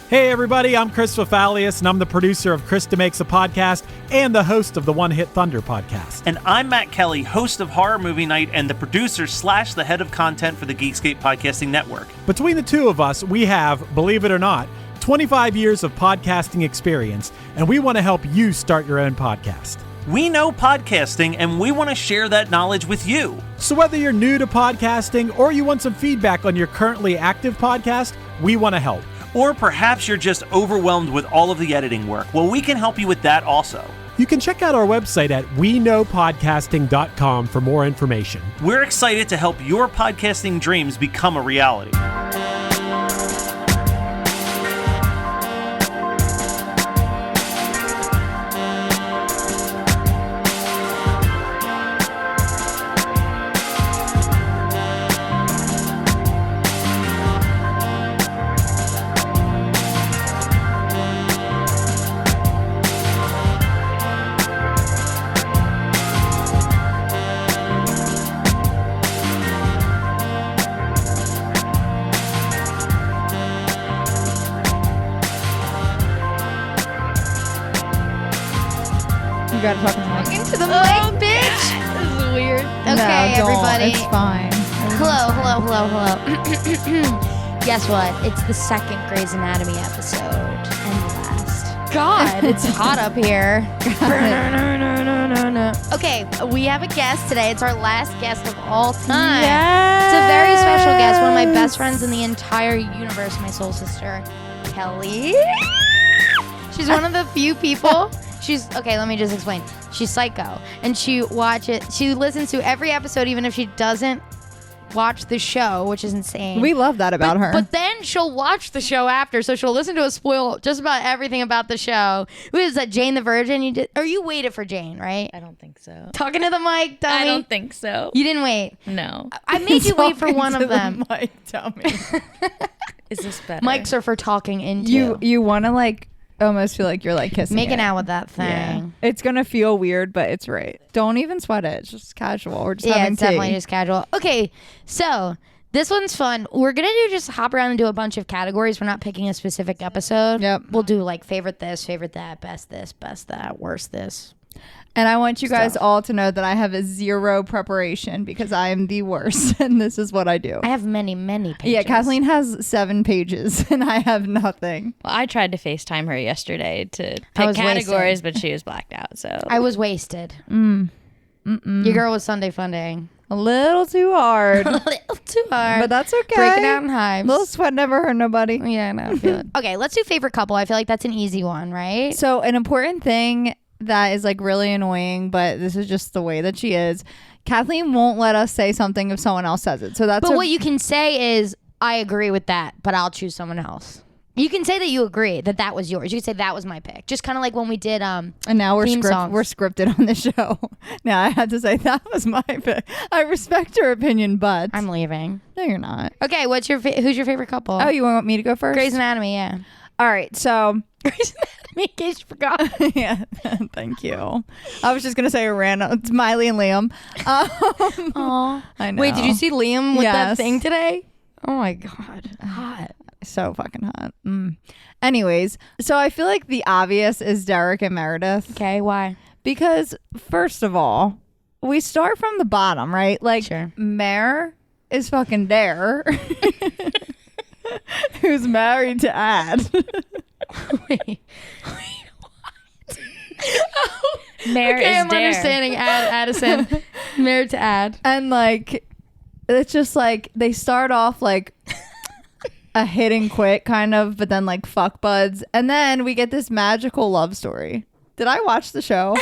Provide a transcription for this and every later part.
Hey everybody, I'm Chris Fafalius, and I'm the producer of Krista Makes a Podcast and the host of the One Hit Thunder podcast. And I'm Matt Kelly, host of Horror Movie Night and the producer / the head of content for the Geekscape Podcasting Network. Between the two of us, we have, believe it or not, 25 years of podcasting experience, and we want to help you start your own podcast. We know podcasting, and we want to share that knowledge with you. So whether you're new to podcasting or you want some feedback on your currently active podcast, we want to help. Or perhaps you're just overwhelmed with all of the editing work. Well, we can help you with that also. You can check out our website at weknowpodcasting.com for more information. We're excited to help your podcasting dreams become a reality. You gotta talk into the mic, bitch. This is weird. Okay, no, everybody. It's fine. Hello. Guess what? It's the second Grey's Anatomy episode and the last. God, it's hot up here. Okay, we have a guest today. It's our last guest of all time. Yes. It's a very special guest. One of my best friends in the entire universe, my soul sister, Kelly. She's one of the few people. Okay, let me just explain. She's psycho, and she listens to every episode, even if she doesn't watch the show, which is insane. We love that about her. But then she'll watch the show after, so she'll listen to us spoil just about everything about the show. Who is that, Jane the Virgin? You waited for Jane, right? I don't think so. Talking to the mic, dummy. I don't think so. You didn't wait. No. I made you wait for one of them. Mic, dummy. Is this better? Mics are for talking into. You want to almost feel like you're kissing making it. out with that thing. Yeah. It's gonna feel weird, but it's right. Don't even sweat it. It's just casual. We're just having it's tea. definitely just casual. Okay, so this one's fun. We're gonna just hop around and do a bunch of categories. We're not picking a specific episode. Yep. We'll do favorite this, favorite that, best this, best that, worst this. And I want you guys all to know that I have a zero preparation because I am the worst, and this is what I do. I have many pages. Yeah, Kathleen has 7 pages, and I have nothing. Well, I tried to FaceTime her yesterday to pick categories, wasted. but she was blacked out. So I was wasted. Your girl was Sunday Funding. A little too hard. A little too hard. But that's okay. Breaking out in hives. Little sweat never hurt nobody. Yeah, I know. I feel it. Okay, let's do favorite couple. I feel like that's an easy one, right? So an important thing that is really annoying, but this is just the way that she is. Kathleen won't let us say something if someone else says it. So that's what you can say is, I agree with that, but I'll choose someone else. You can say that you agree that was yours. You can say that was my pick. Just kind of like when we did and now we're scripted on the show. Now I had to say that was my pick. I respect your opinion, but I'm leaving. No, you're not. Okay, who's your favorite couple? Oh, you want me to go first? Grey's Anatomy, yeah. All right, so Grey's Anatomy, in case you forgot. Yeah, thank you. I was just gonna say it's Miley and Liam. Aw. I know. Wait, did you see Liam with that Yes. thing today? Oh my God, hot. So fucking hot. Anyways, so I feel like the obvious is Derek and Meredith. Okay, why? Because first of all, we start from the bottom, right? Sure. Mare is fucking Dare, who's married to Ad. Wait, what? Mare Okay, is I'm Dare. understanding Addison. Married to Ad. And it's just they start off a hit and quit kind of, but then fuck buds. And then we get this magical love story. Did I watch the show?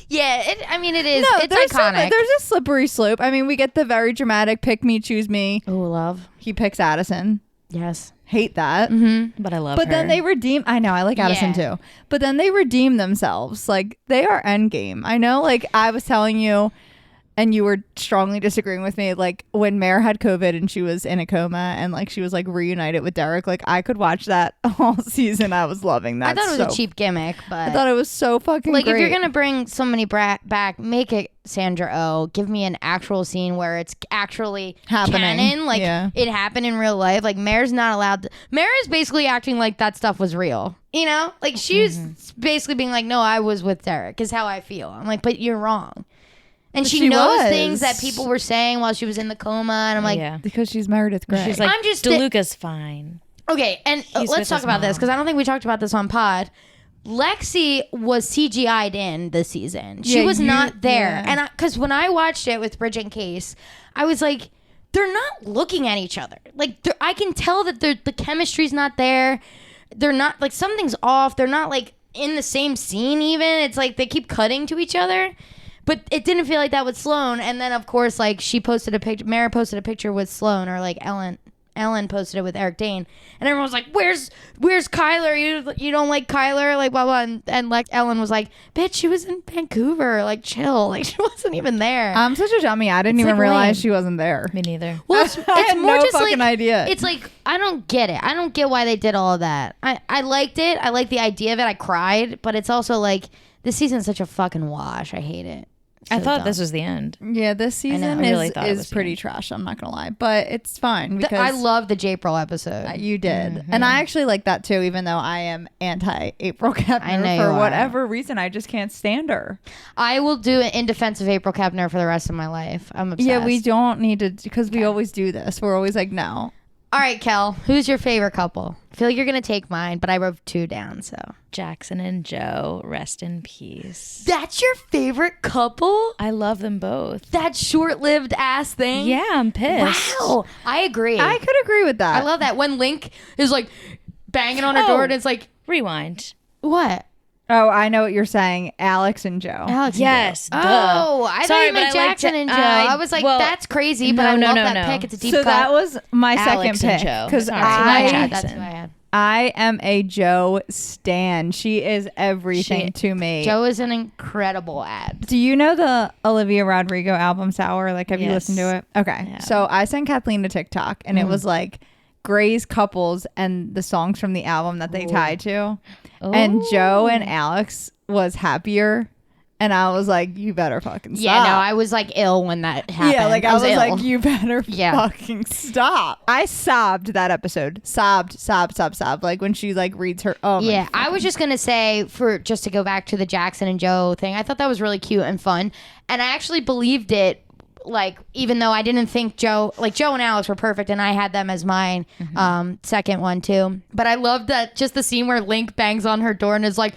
Yeah, it is. No, it's iconic. There's a slippery slope. I mean, we get the very dramatic pick me, choose me. Oh, love. He picks Addison. Yes. Hate that. Mm-hmm. But I love her. But then they redeem. I know, I like Addison too. But then they redeem themselves. They are endgame. I know, I was telling you, and you were strongly disagreeing with me, like when Mare had COVID and she was in a coma and like she was like reunited with Derek, like I could watch that all season. I was loving that. I thought it was a cheap gimmick, but I thought it was so fucking like great. if you're gonna bring somebody back, make it Sandra Oh. Give me an actual scene where it's actually Happening. canon, like Yeah. it happened in real life. Like Mare's not allowed. Mare is basically acting like that stuff was real. You know, like she's basically being like, "No, I was with Derek," is how I feel. I'm like, but you're wrong. And she knows was. things that people were saying while she was in the coma, and I'm like, yeah. because she's Meredith Grey. She's like, I'm just DeLuca's fine. okay. And He's let's with talk his about this mom. because I don't think we talked about this on pod. Lexi was CGI'd in this season. She Yeah, was not there, yeah. and because when I watched it with Bridget and Case, I was like, they're not looking at each other. Like I can tell that the chemistry's not there. They're not like something's off. They're not like in the same scene even. It's like they keep cutting to each other. But it didn't feel like that with Sloane. And then of course like she posted a picture, Mara posted a picture with Sloane, or like Ellen posted it with Eric Dane, and everyone was like, "Where's Kyler? You don't like Kyler?" Like blah blah. And like Ellen was like, "Bitch, she was in Vancouver. Like chill. Like she wasn't even there." I'm such a dummy. I didn't even like realize lame. she wasn't there. Me neither. Well, it's I had more no just fucking like, idea. It's like I don't get it. I don't get why they did all of that. I liked it. I like the idea of it. I cried, but it's also like this season's such a fucking wash. I hate it. I So thought dumb. this was the end. Yeah, this season I really thought it is was pretty good. trash. I'm not gonna lie, but it's fine because I love the J-April episode. you did, and I actually like that too. Even though I am anti-April I know Kepner you for are. whatever reason, I just can't stand her. I will do it in defense of April Kepner for the rest of my life. I'm obsessed. Yeah, we don't need to because we always do this. We're always like, no. All right, Kel, who's your favorite couple? I feel like you're gonna take mine, but I wrote 2 down. So Jackson and Joe, rest in peace. that's your favorite couple? I love them both. That short-lived ass thing? Yeah, I'm pissed. Wow, I agree. I could agree with that. I love that when Link is like banging on her door and it's like, Rewind. what? Oh, I know what you're saying, Alex and Joe. Alex and Yes. Joe. duh. Oh, I thought Sorry, you meant but I like Jackson and Joe. I was like, well, that's crazy, but no, I no, love no, that no. pick. It's a deep So cut. that was my Alex second and pick Joe. because Sorry. That's who I had. I am a Joe stan. She is everything to me. Joe is an incredible ad. Do you know the Olivia Rodrigo album Sour? Like, have you Yes. listened to it? Okay. Yeah. So I sent Kathleen to TikTok and it was like Grey's couples and the songs from the album that they tied to. And Joe and Alex was happier. And I was like, you better fucking stop. Yeah, no, I was like ill when that happened. Yeah, like I was ill. like, you better Yeah. fucking stop. I sobbed that episode. Sobbed. Like when she like reads her. Oh, Yeah, I was just gonna say just to go back to the Jackson and Joe thing. I thought that was really cute and fun, and I actually believed it. Like even though I didn't think Joe and Alex were perfect, and I had them as mine second one too. But I loved that just the scene where Link bangs on her door and is like,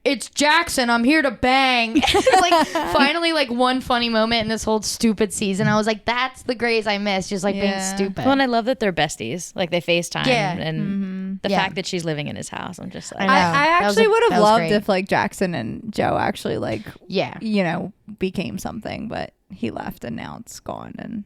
"It's Jackson, I'm here to bang." It's like finally like one funny moment in this whole stupid season. I was like, that's the Greys I miss, just like being Yeah. stupid. Well, and I love that they're besties. Like they FaceTime. Yeah. And the Yeah. fact that she's living in his house. I'm just like, I know. I That was actually a- would that have was loved great. if like Jackson and Joe actually like Yeah. became something, but he left and now it's gone. And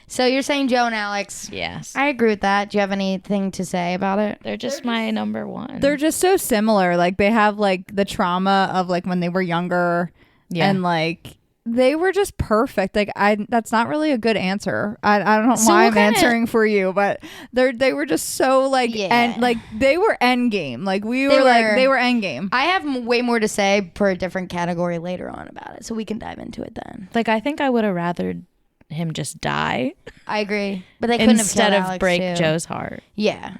So you're saying Joe and Alex? yes. I agree with that. Do you have anything to say about it? They're just my number one. they're just so similar. Like they have like the trauma of like when they were younger, Yeah. and like they were just perfect. Like that's not really a good answer. I don't know So why what I'm kinda- answering for you, but they were just so like Yeah. and like they were end game. Like They they were. were end game. I have way more to say for a different category later on about it, so we can dive into it then. like, I think I would have rather him just die I agree, but they couldn't instead have of killed Alex break too. Joe's heart. Yeah,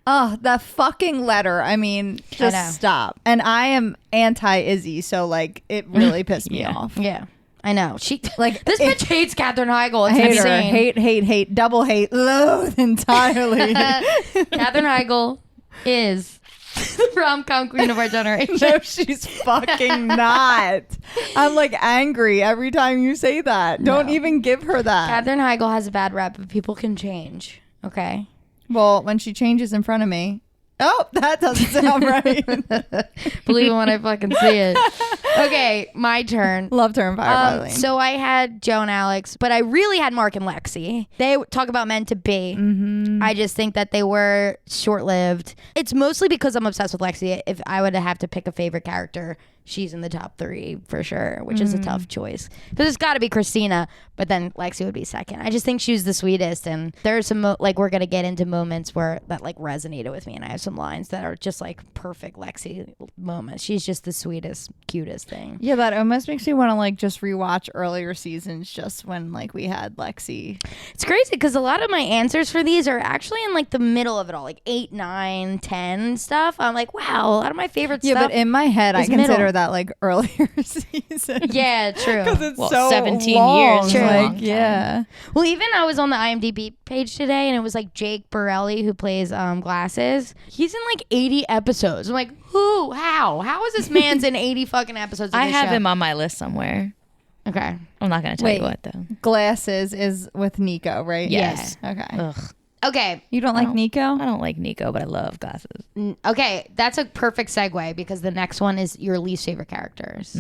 Oh, that fucking letter. I mean, know. just stop. And I am anti Izzy, so like it really pissed me Yeah. off. yeah, I know. She Like this bitch hates Katherine Heigl. I It's hate her. insane. Hate, double hate, loathe entirely. Katherine Heigl is the rom-com queen of our generation. No, she's fucking not. I'm like angry every time you say that. Don't even give her that. Katherine Heigl has a bad rep, but people can change. Okay. Well, when she changes in front of me. Oh, that doesn't sound right. Believe it when I fucking see it. Okay, my turn. Loved her in Fire Lane. So I had Joe and Alex, but I really had Mark and Lexi. They talk about meant to be. I just think that they were short-lived. It's mostly because I'm obsessed with Lexi. If I would have to pick a favorite character, she's in the top 3 for sure, which is a tough choice because it's got to be Christina, but then Lexi would be second. I just think she was the sweetest, and there are some like we're gonna get into moments where that like resonated with me, and I have some lines that are just like perfect Lexi moments. She's just the sweetest, cutest thing. Yeah, that almost makes me want to like just rewatch earlier seasons just when like we had Lexi. It's crazy because a lot of my answers for these are actually in like the middle of it all, like 8, 9, 10 stuff. I'm like, wow, a lot of my favorite stuff. Yeah, but in my head, I is consider middle. that like earlier season. Yeah, true. Because it's Well, so 17 long. years is a Like, long time. yeah. Well, even I was on the IMDb page today, and it was like Jake Borelli, who plays Glasses. He's in like 80 episodes. I'm like, who? How is this man's in 80 fucking episodes? Of I this have show? him on my list somewhere. Okay. I'm not going to tell you what, though. Glasses is with Nico, right? Yes. Okay. Ugh. Okay. You don't like Nico? I don't like Nico, but I love Glasses. Okay. That's a perfect segue because the next one is your least favorite characters.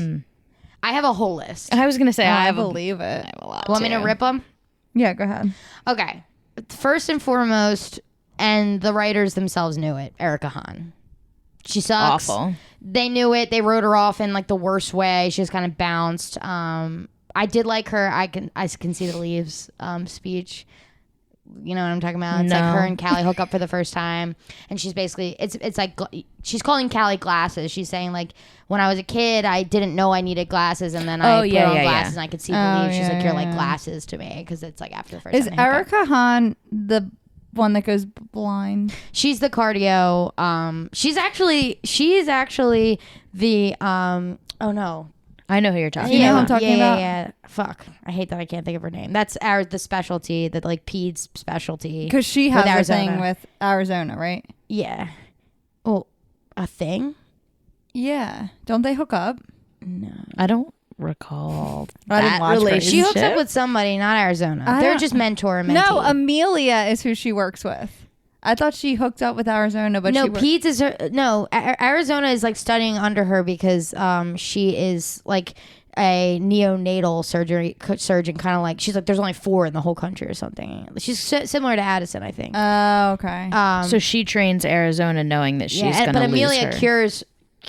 I have a whole list. I was going to say, I believe it. have a lot, Want me to too. rip them? Yeah, go ahead. Okay. First and foremost, and the writers themselves knew it, Erica Hahn. She sucks. Awful. They knew it. They wrote her off in like the worst way. She was kind of bounced. I did like her. I can see the leaves speech. You know what I'm talking about? It's like No. her and Callie hook up for the first time, and she's basically it's like she's calling Callie glasses. She's saying like, when I was a kid, I didn't know I needed glasses, and then I put on glasses and I could see the leaves. She's like, you're like glasses to me because it's like after the first. Is time they hook up. Erica Hahn the one that goes blind? She's the cardio. She's actually the oh no. I know who you're talking You know who I'm about. talking about? Yeah. Fuck. I hate that I can't think of her name. That's the specialty, the like peds specialty. Because she has a Arizona. thing with Arizona, right? Yeah. Well, a thing? Yeah. Don't they hook up? No. I don't recall I didn't that watch her. relationship. She hooks up with somebody, not Arizona. I They're don't- just mentor and mentee. No, Amelia is who she works with. I thought she hooked up with Arizona, but no, she Peds is her. No, Arizona is like studying under her because she is like a neonatal surgeon, kind of like she's like there's only 4 in the whole country or something. She's similar to Addison, I think. Oh, okay. So she trains Arizona knowing that she's going to but lose Amelia her. cures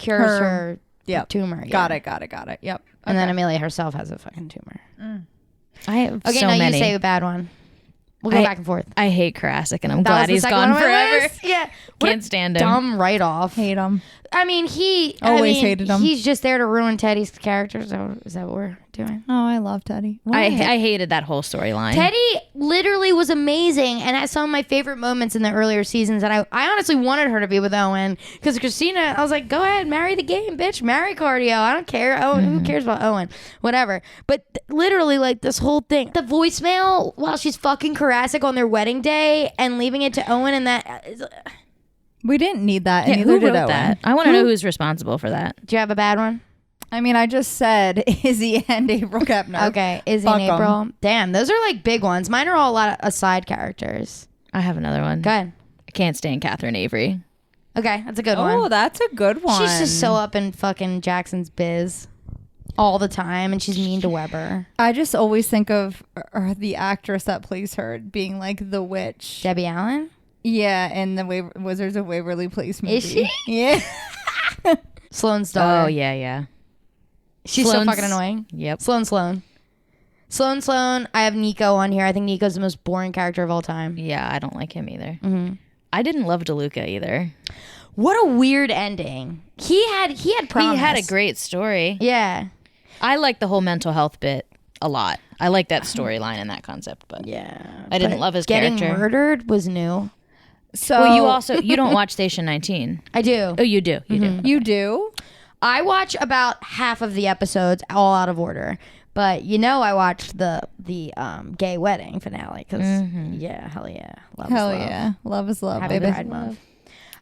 her Yep. tumor. Got yeah. it. Yep. And then Amelia herself has a fucking tumor. I have Okay, so now many. you say a bad one. We'll go back and forth. I hate Karasik, and I'm That was glad the he's second gone one on my forever. list. Yeah. What Can't a stand him. dumb write-off. Hate him. I mean, Always hated him. He's just there to ruin Teddy's character. Is that what we're doing? Oh, I love Teddy. I hated that whole storyline. Teddy literally was amazing and had some of my favorite moments in the earlier seasons. And I honestly wanted her to be with Owen because Christina, I was like, go ahead, marry the game, bitch. Marry cardio. I don't care. Owen, who cares about Owen? Whatever. But literally, like this whole thing, the voicemail while she's fucking Karasik on their wedding day and leaving it to Owen and that. We didn't need that, Yeah, and who neither did wrote Owen. that? I want to know who's responsible for that. Do you have a bad one? I mean, I just said Izzy and April Kepner. Okay. Izzy Fuck and 'em. April. Damn, those are like big ones. Mine are all a lot of side characters. I have another one. Go ahead. I can't stand Catherine Avery. Okay, that's a good Oh, one. that's a good one. She's just so up in fucking Jackson's biz all the time, and she's mean to Weber. I just always think of the actress that plays her being like the witch. Debbie Allen? Yeah, in the Wizards of Waverly Place movie. Is she? Yeah. Sloane's daughter. Oh, yeah. She's Sloane's- so fucking annoying. Yep. Sloane. I have Nico on here. I think Nico's the most boring character of all time. Yeah, I don't like him either. Mm-hmm. I didn't love DeLuca either. What a weird ending. He had promise. He had a great story. Yeah. I like the whole mental health bit a lot. I like that storyline and that concept, but Yeah. I didn't But love his getting character. murdered was new. So Well, you don't watch Station 19. I do. Oh, you do. You do. you do? I watch about half of the episodes all out of order. But I watched the gay wedding finale because yeah, hell yeah, love is Hell love. yeah. Love is love, Happy baby. Pride Month.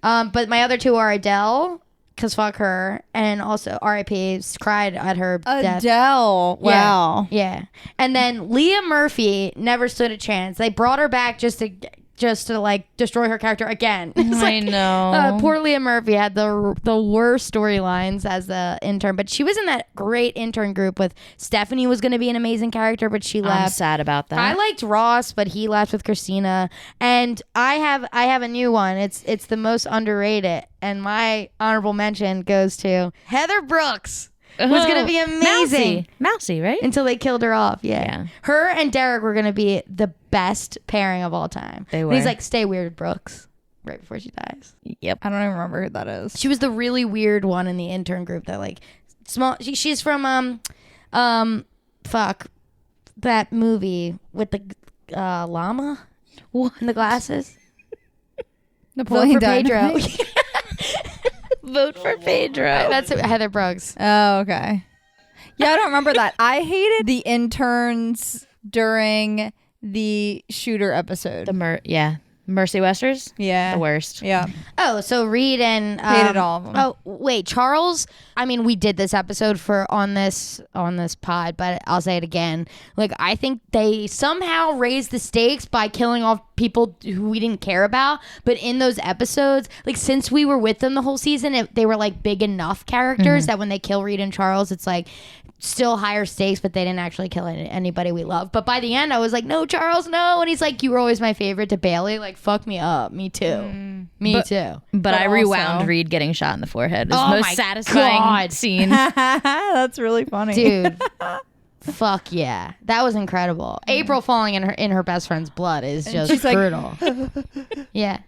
But my other two are Adele, cause fuck her, and also R.I.P. Cried at her death. Adele. Wow. Yeah. And then Leah Murphy never stood a chance. They brought her back just to just to like destroy her character again. I know. Poor Leah Murphy had the worst storylines as the intern, but she was in that great intern group with Stephanie was going to be an amazing character, but she left. I'm sad about that. I liked Ross, but he left with Christina, and I have a new one. It's the most underrated, and my honorable mention goes to Heather Brooks. Was going to be amazing. Mousy, right? Until they killed her off. Yeah. Yeah. Her and Derek were going to be the best pairing of all time. They And were. he's like, stay weird, Brooks, right before she dies. Yep. I don't even remember who that is. She was the really weird one in the intern group that like small. She's from fuck that movie with the llama and the glasses. Napoleon Vote for Pedro. Dynamite. Vote for Pedro. That's Heather Brooks. Oh, okay. Yeah, I don't remember that. I hated the interns during the shooter episode. Mercy Westers. Yeah. The worst. Yeah. Oh, so Reed and Hated all of them. Oh, wait, Charles. I mean, we did this episode on this pod, but I'll say it again. Like, I think they somehow raised the stakes by killing off people who we didn't care about. But in those episodes, like since we were with them the whole season, they were like big enough characters that when they kill Reed and Charles, it's like still higher stakes, but they didn't actually kill anybody we love. But by the end, I was like, no, Charles, no. And he's like, you were always my favorite to Bailey. Like, fuck me up. Me too. Me too. But I also- rewound Reed getting shot in the forehead. It was Oh the most my satisfying God. scene. That's really funny. Dude. Fuck yeah. That was incredible. April falling in her best friend's blood is just she's like- brutal. Yeah.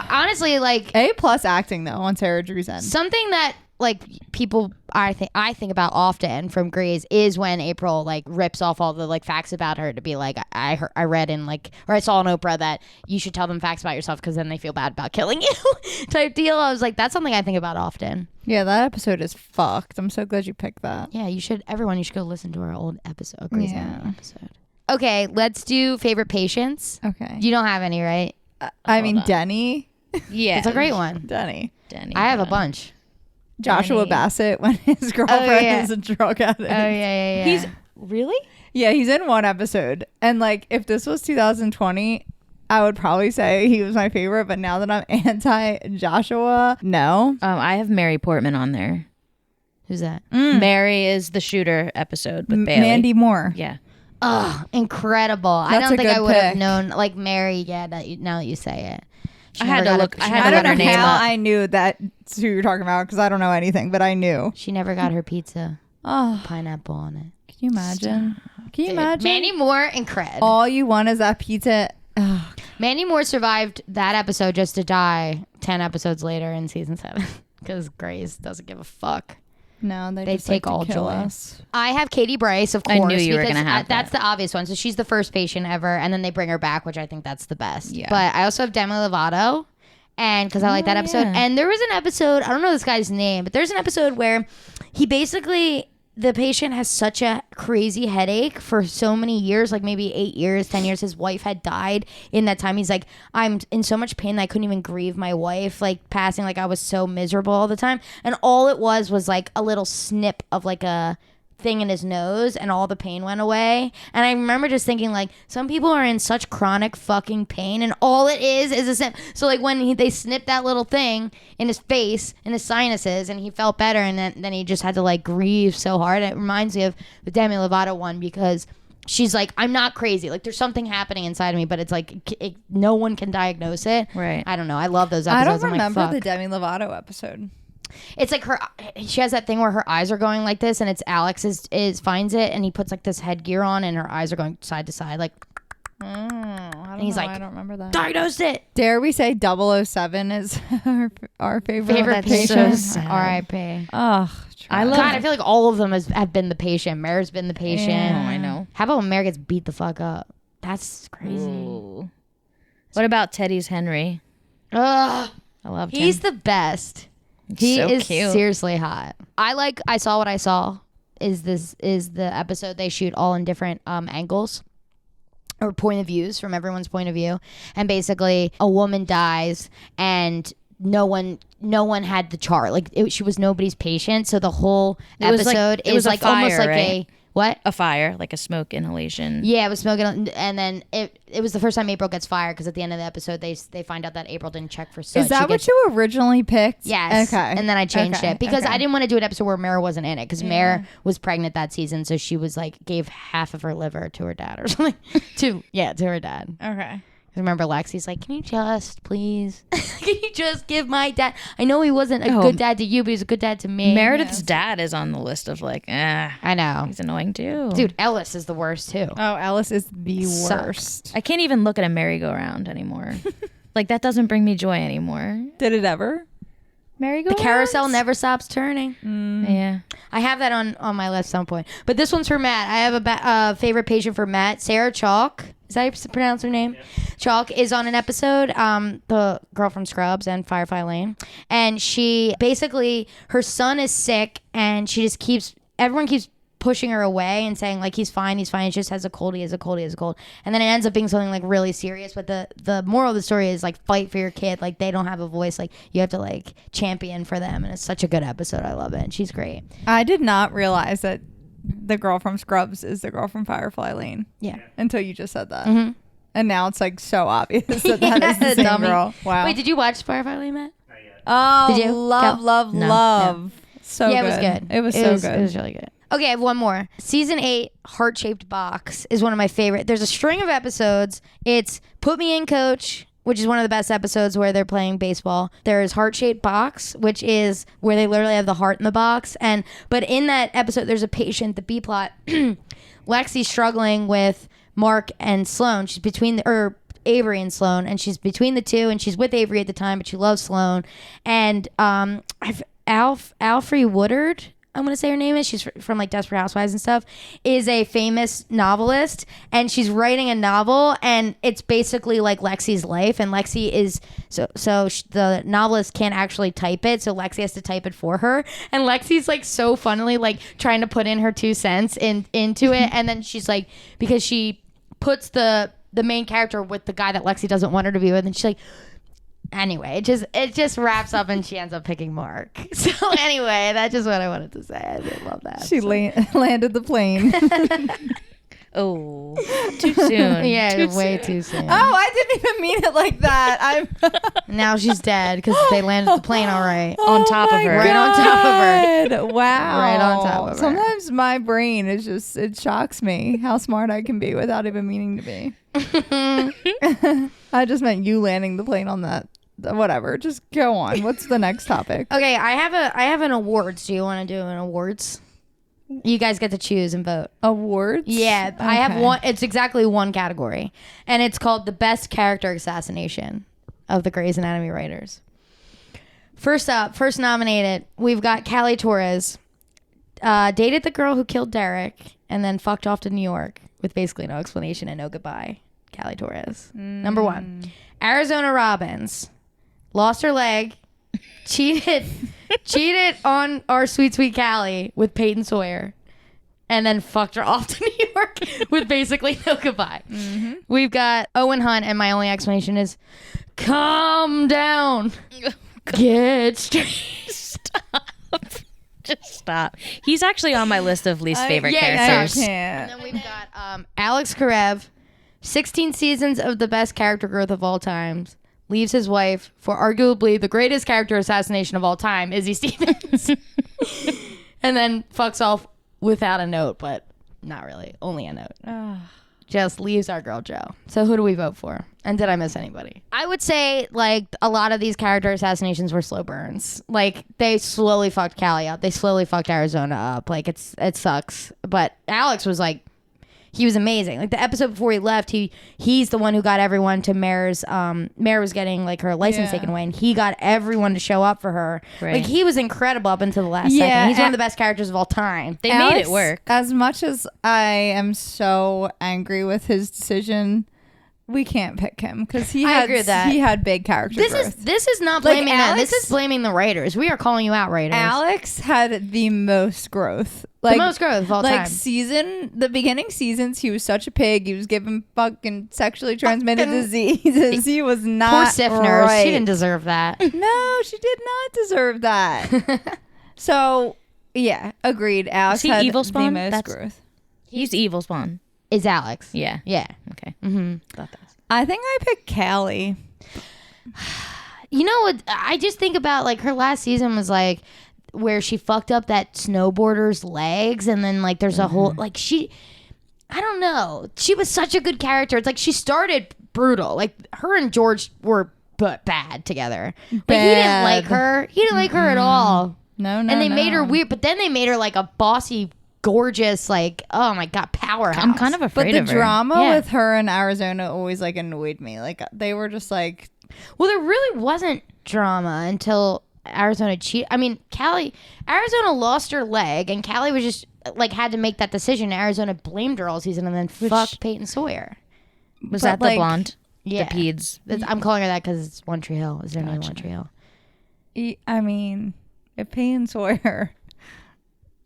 Honestly, like A+ acting though on Sarah Drew's end. something that like people I think about often from Grey's is when April like rips off all the like facts about her to be like I read in like or I saw on Oprah that you should tell them facts about yourself because then they feel bad about killing you type deal. I was like, that's something I think about often. Yeah, that episode is fucked. I'm so glad you picked that. Yeah, you should go listen to our old episode, Grey's Yeah. Anatomy episode. Okay, let's do favorite patients. Okay. You don't have any, right? I mean, Denny. Yeah. It's a great one. Denny. Denny. I have a bunch. Joshua Denny. Bassett when his girlfriend yeah. is a drug addict. Oh yeah. He's really? Yeah, he's in one episode. And like, if this was 2020, I would probably say he was my favorite. But now that I'm anti Joshua, no. I have Mary Portman on there. Who's that? Mary is the shooter episode with Bailey. Mandy Moore. Yeah. Oh, incredible! I That's don't a think I good would have pick. known like Mary. Yeah, now that you say it, She I had never to got look. her- I she had I to don't look know her name how up. I knew that's who you're talking about because I don't know anything, but I knew. She never got her pizza. Oh, Pineapple on it. can you imagine? Can you Dude, imagine? Mandy Moore and Cred. All you want is that pizza. Ugh. Mandy Moore survived that episode just to die 10 episodes later in season 7 because Grace doesn't give a fuck. No, They just take like to all kill joy. us. I have Katie Bryce, of I course. knew you were because, gonna have that's that. the obvious one. So she's the first patient ever, and then they bring her back, which I think that's the best. Yeah. But I also have Demi Lovato, and because I like that episode. yeah. And there was an episode, I don't know this guy's name, but there's an episode where he basically, the patient has such a crazy headache for so many years, like maybe 8 years, 10 years. His wife had died in that time. He's like, I'm in so much pain that I couldn't even grieve my wife like passing. Like I was so miserable all the time. And all it was like a little snip of like a thing in his nose and all the pain went away. And I remember just thinking like some people are in such chronic fucking pain and all it is a snip. So like when they snipped that little thing in his face in his sinuses and he felt better and then he just had to like grieve so hard. It reminds me of the Demi Lovato one because she's like, I'm not crazy. Like there's something happening inside of me, but it's like no one can diagnose it. Right. I don't know. I love those I episodes. don't I'm like, remember fuck. the Demi Lovato episode. It's like she has that thing where her eyes are going like this, and it's Alex is finds it, and he puts like this headgear on, and her eyes are going side to side, like. And he's like, I don't remember that. Diagnosed it. Dare we say 007 is our favorite Favorite that's so patient. sad. R.I.P. Oh, I love. God, I feel like all of them have been the patient. Mare's been the patient. Yeah. Oh, I know. How about when Mare gets beat the fuck up? That's crazy. Ooh. What about Teddy's Henry? Ugh, I love he's him. the best. He so is cute. seriously hot. I Saw What I Saw is the episode they shoot all in different angles or point of views from everyone's point of view. And basically a woman dies and no one had the chart. Like she was nobody's patient. So the whole It was like- episode it was is a like almost fire, like right? What? A fire, like a smoke inhalation. Yeah, it was smoking, and then it was the first time April gets fired because at the end of the episode they find out that April didn't check for soot. Is that what you originally picked? Yes. Okay. And then I changed it because I didn't want to do an episode where Mare wasn't in it because Mare was pregnant that season, so she was like gave half of her liver to her dad or something. to her dad. Okay. Remember, Lexi's like, can you just please, can you just give my dad? I know he wasn't a good dad to you, but he's a good dad to me. Meredith's dad is on the list of like, I know. he's annoying too. Dude, Ellis is the worst too. Oh, Alice is the Sucks. worst. I can't even look at a merry-go-round anymore. Like, that doesn't bring me joy anymore. Did it ever? Merry-go-round? The carousel never stops turning. Yeah. I have that on my list at some point. But this one's for Matt. I have a favorite patient for Matt. Sarah Chalk. Is that how you pronounce her name? Yeah. Chalk is on an episode, the girl from Scrubs and Firefly Lane. And she basically, her son is sick and she just everyone keeps pushing her away and saying like, he's fine. He just has a cold. He has a cold. And then it ends up being something like really serious. But the moral of the story is like, fight for your kid. Like, they don't have a voice. Like, you have to like champion for them. And it's such a good episode. I love it. And she's great. I did not realize that the girl from Scrubs is the girl from Firefly Lane. Yeah. Until you just said that. Mm-hmm. And now it's like so obvious that is the same Dummy. girl. Wow. Wait, did you watch Firefly Lane, Matt? Oh, Did you? love, Go. love, No. love. So Yeah, good. it was good. It was so good. It was really good. Okay, I have one more. Season 8, Heart-Shaped Box, is one of my favorite. There's a string of episodes. It's Put Me In, Coach, which is one of the best episodes where they're playing baseball. There's Heart-Shaped Box, which is where they literally have the heart in the box. But in that episode, there's a patient, the B plot. Lexi's struggling with Mark and Sloan. She's between Avery and Sloan, and she's between the two, and she's with Avery at the time, but she loves Sloan. And Alfre Woodard, I'm going to say her name is, she's from like Desperate Housewives and stuff, is a famous novelist, and she's writing a novel, and it's basically like Lexi's life, and Lexi is, the novelist can't actually type it, so Lexi has to type it for her, and Lexi's like so funnily like trying to put in her 2 cents into it, and then she's like, because she puts the main character with the guy that Lexi doesn't want her to be with, and she's like, anyway, it just wraps up and she ends up picking Mark. So anyway, that's just what I wanted to say. I really love that. She landed the plane. Oh, too soon. Yeah, way too soon. Oh, I didn't even mean it like that. Now she's dead because they landed the plane all right. On top of her. Right on top of her. Wow. Right on top of her. Sometimes my brain is just, it shocks me how smart I can be without even meaning to be. I just meant you landing the plane on that. Whatever. Just go on. What's the next topic? Okay, I have an awards. Do you want to do an awards? You guys get to choose and vote. Awards? Yeah, I have Okay. one. It's exactly one category, and it's called the best character assassination of the Grey's Anatomy writers. First up, first nominated, we've got Callie Torres. Dated the girl who killed Derek and then fucked off to New York with basically no explanation and no goodbye. Callie Torres. Number 1. Arizona Robbins. Lost her leg. Cheated on our sweet Callie with Peyton Sawyer, and then fucked her off to New York with basically no goodbye. Mm-hmm. We've got Owen Hunt, and my only explanation is, calm down, get straight. Stop. Just stop. He's actually on my list of least favorite yeah, characters. I And can't. then we've got Alex Karev, 16 seasons of the best character growth of all times. Leaves his wife for arguably the greatest character assassination of all time, Izzy Stevens. And then fucks off without a note, but not really. Only a note. Just leaves our girl Joe. So who do we vote for? And did I miss anybody? I would say like a lot of these character assassinations were slow burns. Like they slowly fucked Callie up. They slowly fucked Arizona up. Like it sucks. But Alex was like, he was amazing. Like the episode before he left, he's the one who got everyone to Mare's. Mare was getting like her license taken away, and he got everyone to show up for her. Right. Like he was incredible up until the last second. He's one of the best characters of all time. They made it work. As much as I am so angry with his decision, we can't pick him because I agree with that. He had big character growth. This is not Like blaming them. This Alex- is blaming the writers. We are calling you out, writers. Alex had the most growth. Like, the most growth of all like time. the beginning seasons, he was such a pig. He was given fucking sexually transmitted diseases. He was not Poor Sifner. right. She didn't deserve that. No, she did not deserve that. So, yeah, agreed. Alex Was he had evil the spawn? most That's- growth. He's evil spawn. Is Alex. Yeah. Yeah. Okay. Mm-hmm. I think I picked Callie. You know what? I just think about like her last season was like where she fucked up that snowboarder's legs, and then like there's a whole like I don't know. She was such a good character. It's like she started brutal. Like her and George were bad together. Like he didn't like her. He didn't like her at all. No. And they made her weird, but then they made her like a bossy, gorgeous, like, oh my God, powerhouse. I'm kind of But afraid the of her. drama with her in Arizona always like annoyed me. Like they were just like, well, there really wasn't drama until Arizona cheated. I mean, Arizona lost her leg, and Callie was just like had to make that decision. Arizona blamed her all season, and then fucked Peyton Sawyer. Was But, that like, the blonde? Yeah, The peds. I'm calling her that because it's One Tree Hill. Is their name One Tree Hill? I mean, if Payne Sawyer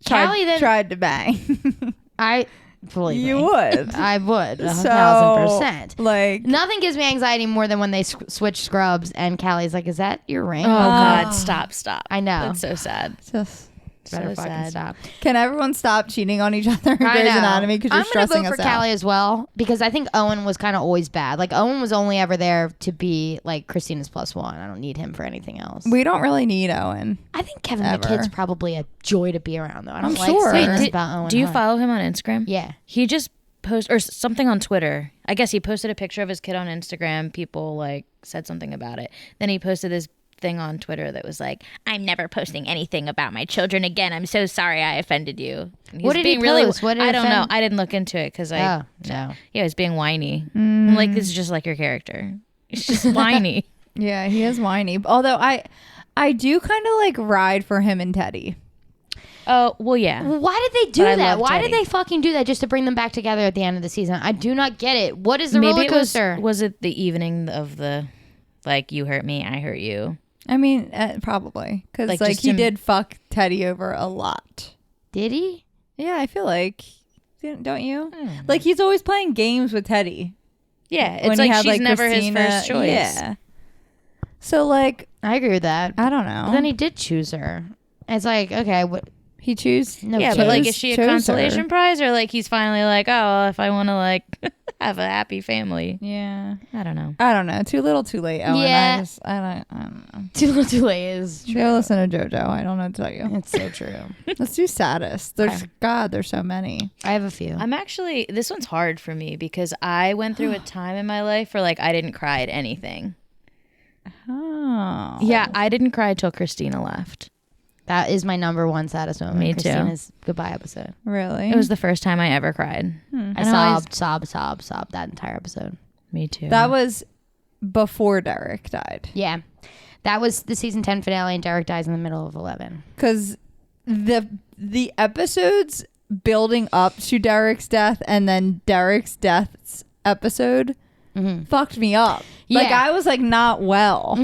Callie then tried to bang, I believe you me. would. I would 1,000%. Like, Nothing gives me anxiety more than when they switch scrubs and Callie's like, "Is that your ring?" Oh God! Stop! I know. That's so sad. just Better So fucking sad. stop. can everyone stop cheating on each other in I Grey's know. Anatomy? Because you're I'm gonna stressing vote for us out. Callie as well because I think Owen was kind of always bad. Like Owen was only ever there to be like Christina's +1. I don't need him for anything else. We don't really need Owen. I think Kevin Ever. McKidd's probably a joy to be around though. I don't I'm like sure. saying Wait, this about Owen. Do you Hunt. follow him on Instagram? Yeah. He just posted or something on Twitter. I guess he posted a picture of his kid on Instagram. People like said something about it. Then he posted this thing on Twitter that was like, "I'm never posting anything about my children again. I'm so sorry I offended you." And What did he post? What did I it don't know. offend? I didn't look into it because Oh no. he was being whiny. I'm like, this is just like your character. It's just whiny. Yeah, he is whiny. Although I do kind of like ride for him and Teddy. Oh well, yeah. Why did they do But I that? love Why Teddy. did they fucking do that just to bring them back together at the end of the season? I do not get it. What is the Maybe roller it was. coaster? Was it the evening of the, like, you hurt me, I hurt you? I mean, probably because Like, like just he him- did fuck Teddy over a lot. Did he? Yeah, I feel like, don't you? Like he's always playing games with Teddy. Yeah, When it's he like had, she's never Christina. his first choice. Yeah. So like, I agree with that. I don't know. But then he did choose her. It's like, okay, what? he choose. No, Yeah, chose- but like, is she a chose consolation her. prize, or like he's finally like, oh, well, if I want to like have a happy family? Yeah. I don't know. I don't know. Too little, too late. Owen. Yeah. I don't know. Too little, too late is true. Go listen to JoJo. I don't know what to tell you. It's so true. Let's do saddest. There's there's so many. I have a few. I'm actually, this one's hard for me because I went through a time in my life where like I didn't cry at anything. Oh. Yeah, I didn't cry till Christina left. That is my number one saddest moment. Me too. Christina's goodbye episode. Really? It was the first time I ever cried. I And I always- sobbed that entire episode. Me too. That was before Derek died. Yeah. That was the season 10 finale, and Derek dies in the middle of 11. Because the episodes building up to Derek's death and then Derek's death's episode fucked me up. Like Yeah. I was like not well.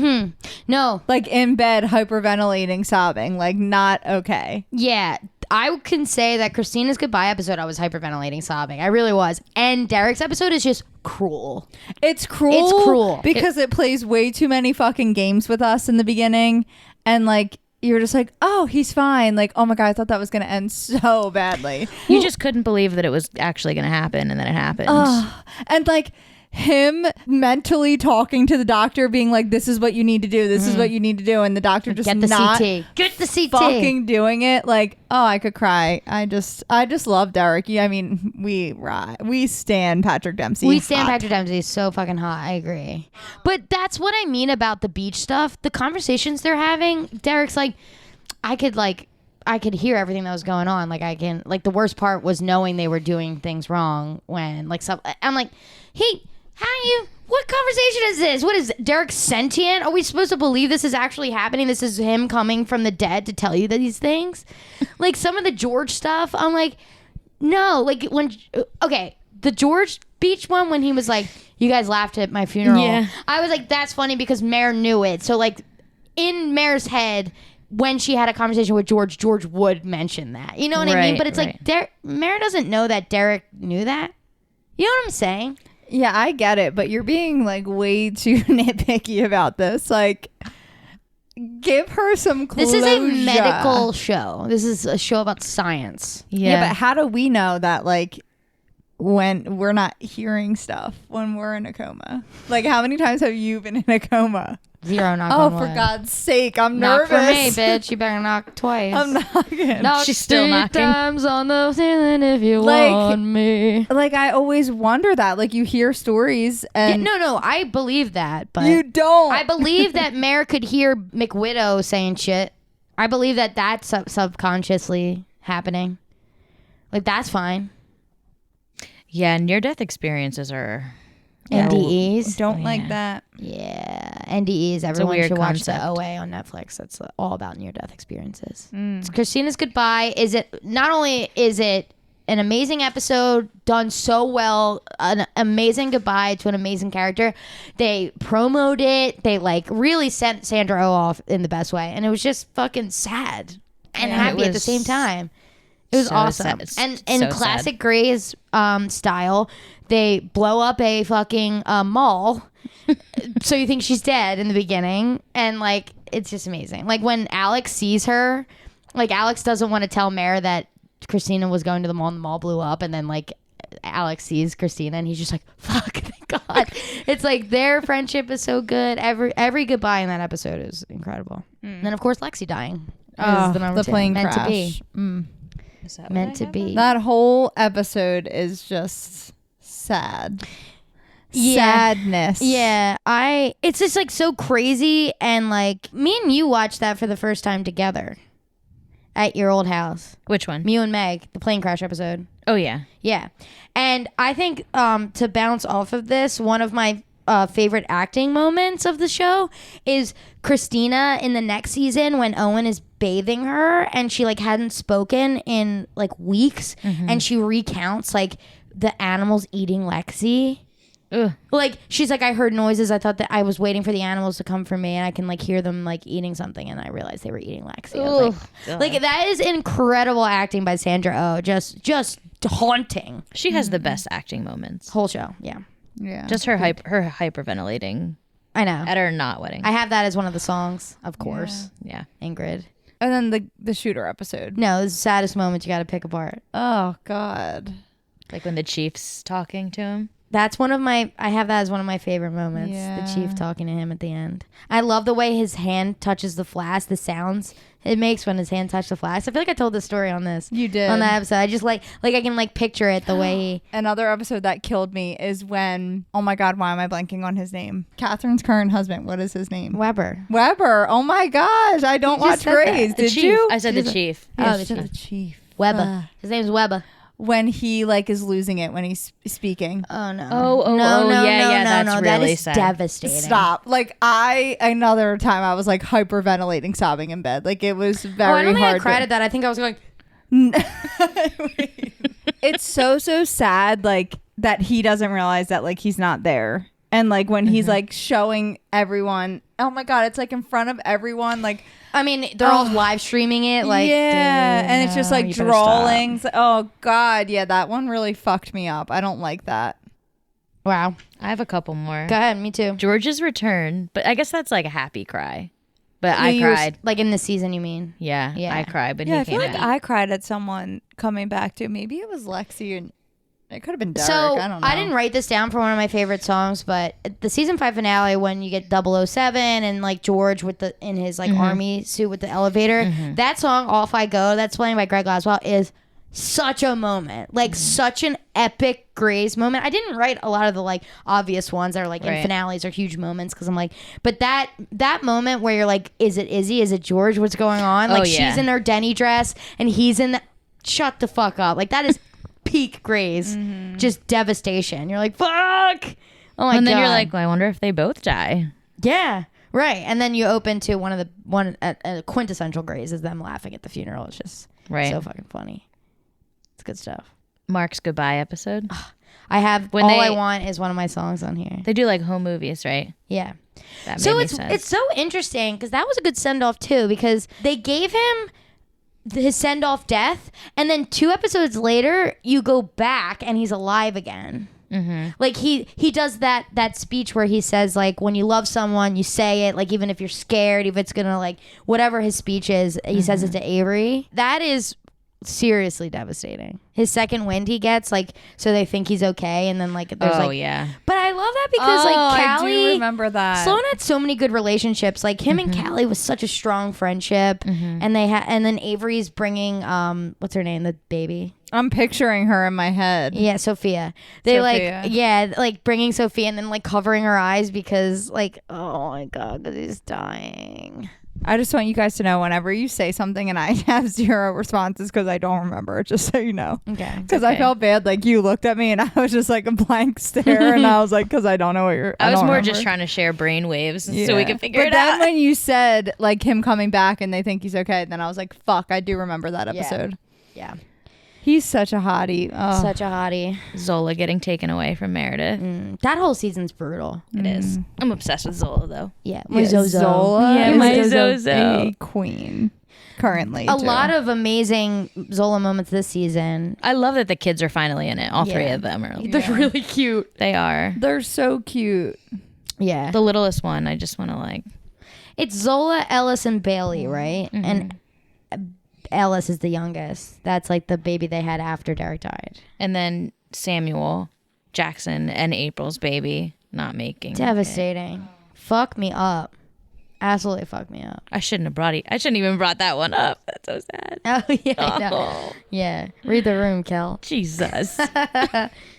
No. Like in bed hyperventilating, sobbing, like not okay. Yeah. I can say that Christina's goodbye episode, I was hyperventilating, sobbing. I really was. And Derek's episode is just cruel. It's cruel. It's cruel. because it plays way too many fucking games with us in the beginning, and like you're just like, oh, he's fine. Like, oh my god, I thought that was gonna end so badly. you just couldn't believe that it was actually going to happen, and then it happened. And like him mentally talking to the doctor, being like, this is what you need to do. This is what you need to do, and the doctor just Get the not CT. Get the CT. fucking doing it. Like, oh, I could cry. I just love Derek. Yeah, I mean, we stand Patrick Dempsey. We stand hot. Patrick Dempsey is so fucking hot. I agree. But that's what I mean about the beach stuff. The conversations they're having, Derek's like, I could hear everything that was going on. Like the worst part was knowing they were doing things wrong when like stuff. I'm like, hey, what conversation is this? What is Derek sentient? Are we supposed to believe this is actually happening? This is him coming from the dead to tell you these things? Like some of the George stuff, I'm like, no. Like the George Beach one when he was like, you guys laughed at my funeral. Yeah. I was like, that's funny because Mare knew it. So like in Mare's head, when she had a conversation with George would mention that. You know what I mean? Right, But it's like Mare doesn't know that Derek knew that. You know what I'm saying? Yeah, I get it, but you're being like way too nitpicky about this. Like, give her some closure. This is a medical show. This is a show about science. Yeah, but how do we know that like when we're not hearing stuff when we're in a coma? Like, how many times have you been in a coma? 0, knock Oh, on for wood. God's sake, I'm Knock nervous. for me, bitch. You better knock twice. I'm knocking. Knock She's still 3 knocking. times on the ceiling if you Like- want me. Like, I always wonder that. Like, you hear stories and No, I believe that, but you don't. I believe that Mare could hear McWidow saying shit. I believe that that's subconsciously happening. Like, that's fine. Yeah, near-death experiences are... NDEs. don't Oh, like yeah. that. Yeah, NDEs. a Everyone weird should watch concept. the OA on Netflix. That's all about near-death experiences. It's Christina's Goodbye. Not only is it an amazing episode done so well, an amazing goodbye to an amazing character. They promoted it. They like really sent Sandra Oh off in the best way, and it was just fucking sad and Yeah, happy it at the was same time. It was so awesome. sad. And in So classic Grey's style, they blow up a fucking mall. So you think she's dead in the beginning. And like, it's just amazing. Like when Alex sees her, like Alex doesn't want to tell Mare that Christina was going to the mall and the mall blew up. And then like Alex sees Christina and he's just like, fuck, thank God. It's like their friendship is so good. Every goodbye in that episode is incredible. And then of course Lexi dying. Is the number 2. plane Meant crash. to be. Is that Meant to be. That whole episode is just sad. Yeah. Sadness. Yeah, it's just like so crazy, and like me and you watched that for the first time together at your old house. Which one? You and Meg, the plane crash episode. Oh, yeah. Yeah, and I think to bounce off of this, one of my favorite acting moments of the show is Christina in the next season when Owen is bathing her and she like hadn't spoken in like weeks, and she recounts like the animals eating Lexi. Ugh. Like she's like, I heard noises. I thought that I was waiting for the animals to come for me, and I can like hear them like eating something, and I realized they were eating Lexi. I was like that is incredible acting by Sandra Oh. Just haunting. She has the best acting moments. Whole show. Yeah, Yeah. Just her hyperventilating I know. at her not wedding. I have that as one of the songs, of course. yeah. Ingrid. And then the shooter episode. No, it's the saddest moment you got to pick apart. Oh God. Like when the chief's talking to him. That's one of my. I have that as one of my favorite moments. Yeah. The chief talking to him at the end. I love the way his hand touches the flask. The sounds it makes when his hand touches the flask. I feel like I told this story on this. You did. On that episode. I just like I can like picture it the way he. Another episode that killed me is when, oh my God, why am I blanking on his name? Catherine's current husband. What is his name? Weber. Weber. Oh my gosh. I don't You watch just said that. Grey's. The Did chief. you? I said the chief. Yeah, Oh, the she said chief. the chief. Weber. His name's Weber. When he like is losing it when he's speaking. Oh no. Oh, no, no, yeah, no, yeah, no, that's no. That really is sad. devastating. Stop. Like another time I was like hyperventilating, sobbing in bed. Like it was very Oh, I don't think I hard. cried at that. I think I was going. It's so sad like that he doesn't realize that like he's not there. And like when he's like showing everyone, oh my God, it's like in front of everyone. Like, I mean, they're all live streaming it. Like, yeah. And it's just like you better stop. drawings. Oh God. Yeah. That one really fucked me up. I don't like that. wow. I have a couple more. Go ahead. Me too. George's return, but I guess that's like a happy cry. But I You were- cried. like in the season, you mean? Yeah, Yeah. I cried when Yeah. I he feel came like out. I cried at someone coming back to, maybe it was Lexi and it could have been Derek. So I don't know. I didn't write this down for one of my favorite songs, but the season 5 finale when you get 007 and like George with the in his like army suit with the elevator, that song "Off I Go" that's playing by Greg Laswell is such a moment, like such an epic Grey's moment. I didn't write a lot of the like obvious ones that are like in Right. finales or huge moments because I'm like, but that moment where you're like, is it Izzy? Is it George? What's going on? Like yeah. she's in her Denny dress and he's in the. Shut the fuck up! Like that is. Peak Grey's just devastation. You're like, fuck. Oh my god. And then you're like, well, I wonder if they both die. yeah, right. And then you open to one quintessential Grey's is them laughing at the funeral. It's just Right. so fucking funny. It's good stuff. Mark's goodbye episode. I have When All they- I Want is one of my songs on here. They do like home movies, right? Yeah. That So made me it's sad. it's so interesting because that was a good send off too because they gave him his send off death and then 2 episodes later you go back and he's alive again. Like he does that speech where he says like when you love someone you say it like even if you're scared if it's gonna like whatever his speech is he says it to Avery. That is seriously devastating. His second wind he gets, like, so they think he's okay, and then like there's yeah. But I love that because like Callie, I do remember that. Sloan had so many good relationships. Like him and Callie was such a strong friendship, and they had, and then Avery's bringing what's her name, the baby. I'm picturing her in my head. Yeah, Sophia. They Sophia. like bringing Sophia and then like covering her eyes because like, oh my god, because he's dying. I just want you guys to know whenever you say something and I have zero responses because I don't remember, just so you know. Okay. Because I felt bad, like you looked at me and I was just like a blank stare, and I was like, because I don't know what you're. I was don't more remember. just trying to share brain waves so we Yeah. could figure but it then out. when you said like him coming back and they think he's okay, then I was like, fuck, I do remember that episode. Yeah. He's such a hottie. Oh. Such a hottie. Zola getting taken away from Meredith. That whole season's brutal. It is. I'm obsessed with Zola though. Yeah. Yeah, Zola Yeah, is my Zozo. a queen currently. A too. lot of amazing Zola moments this season. I love that the kids are finally in it. All three Yeah. of them are. They're really cute. They are. They're so cute. Yeah. The littlest one, I just want to like. It's Zola, Ellis, and Bailey, right? And Ellis is the youngest. That's like the baby they had after Derek died. And then Samuel, Jackson, and April's baby not making. Devastating. Fuck me up. Absolutely fuck me up. I shouldn't even brought that one up. That's so sad. Oh, yeah. I know. Oh, Yeah. Read the room, Kel. Jesus.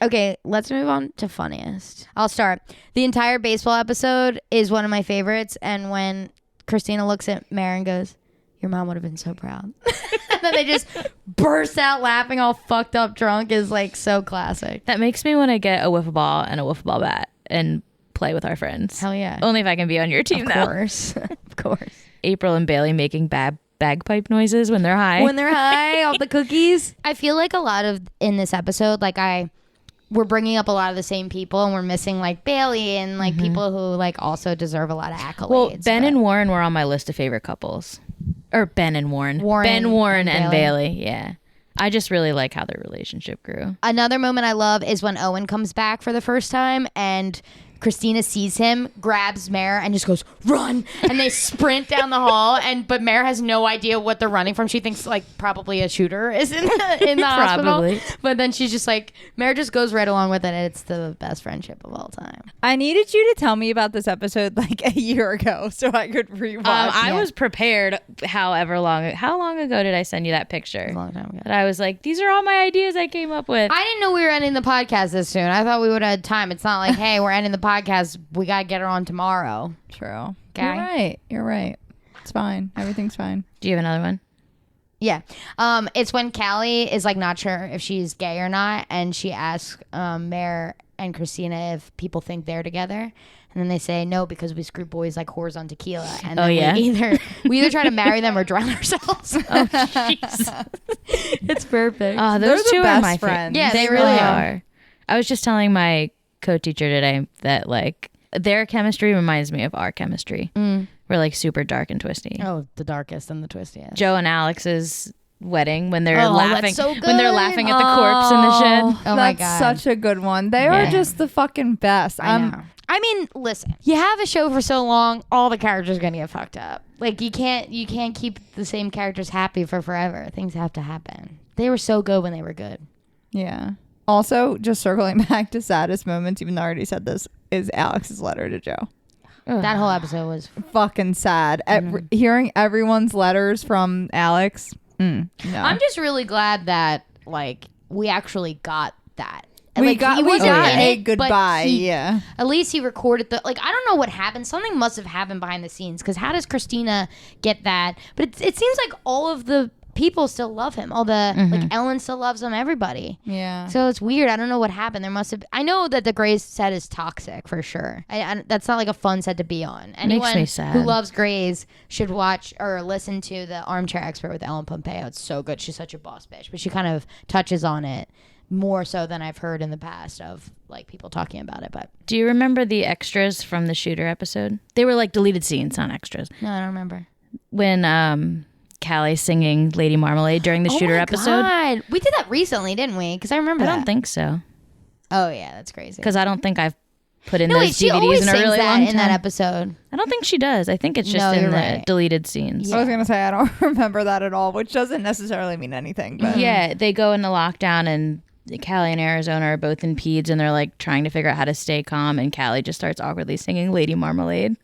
Okay, let's move on to funniest. I'll start. The entire baseball episode is one of my favorites. And when Christina looks at Mare and goes, your mom would have been so proud. And then they just burst out laughing all fucked up drunk is like so classic. That makes me want to get a wiffle ball and a wiffle ball bat and play with our friends. Hell yeah. Only if I can be on your team Of though. course. Of course. April and Bailey making bagpipe noises when they're high. When they're high off the cookies. I feel like a lot of in this episode, like we're bringing up a lot of the same people and we're missing like Bailey and like people who like also deserve a lot of accolades. Well, Ben but- and Warren were on my list of favorite couples. Or Ben and Warren. Ben, Warren, and Bailey. Yeah. I just really like how their relationship grew. Another moment I love is when Owen comes back for the first time and Christina sees him, grabs Mare, and just goes, run! And they sprint down the hall, but Mare has no idea what they're running from. She thinks, like, probably a shooter is in the Probably. hospital. But then she's just like, Mare just goes right along with it, and it's the best friendship of all time. I needed you to tell me about this episode like a year ago so I could rewatch. I was prepared how long ago did I send you that picture? A long time ago. That I was like, these are all my ideas I came up with. I didn't know we were ending the podcast this soon. I thought we would have had time. It's not like, hey, we're ending the podcast. We got to get her on tomorrow. True. Okay. You're right. It's fine. Everything's fine. Do you have another one? Yeah. It's when Callie is like not sure if she's gay or not, and she asks Mare and Christina if people think they're together, and then they say no because we screw boys like whores on tequila, and then we either try to marry them or drown ourselves. Oh, jeez. It's perfect. Oh, They're those the two are best my friends. Yeah, they they really really are. I was just telling my co-teacher today that like their chemistry reminds me of our chemistry. We're like super dark and twisty. Oh, the darkest and the twistiest. Joe and Alex's wedding when they're Oh, laughing that's so when they're good. laughing at the corpse in the shed. Oh my That's God. such a good one. They are Yeah. just the fucking best. I know. I mean, listen. You have a show for so long, all the characters are gonna get fucked up. Like you can't keep the same characters happy for forever. Things have to happen. They were so good when they were good. Yeah. Also, just circling back to saddest moments, even though I already said this, is Alex's letter to Joe. That whole episode was Fucking sad. Hearing everyone's letters from Alex. No. I'm just really glad that like we actually got that. We Like, got he wasn't in a it, but goodbye. he- Yeah. At least he recorded the like. I don't know what happened. Something must have happened behind the scenes. Because how does Christina get that? But it seems like all of the people still love him. All the like Ellen still loves him. Everybody. Yeah. So it's weird. I don't know what happened. There must have. I know that the Grey's set is toxic for sure. That's not like a fun set to be on. Anyone me sad. who loves Grey's should watch or listen to the Armchair Expert with Ellen Pompeo. It's so good. She's such a boss bitch, but she kind of touches on it more so than I've heard in the past of like people talking about it. But Do you remember the extras from the shooter episode? They were like deleted scenes, not extras. no, I don't remember. When Callie singing Lady Marmalade during the shooter episode. God. We did that recently, didn't we? Because I remember I that. don't think so. Oh yeah, that's crazy. Because I don't think I've put in No, those wait, she DVDs always in a sings really that long in time. that episode. I don't think she does. I think it's just No, in you're the right. deleted scenes. I was gonna say I don't remember that at all, which doesn't necessarily mean anything. But Yeah, they go into lockdown and Callie and Arizona are both in peds and they're like trying to figure out how to stay calm, and Callie just starts awkwardly singing Lady Marmalade.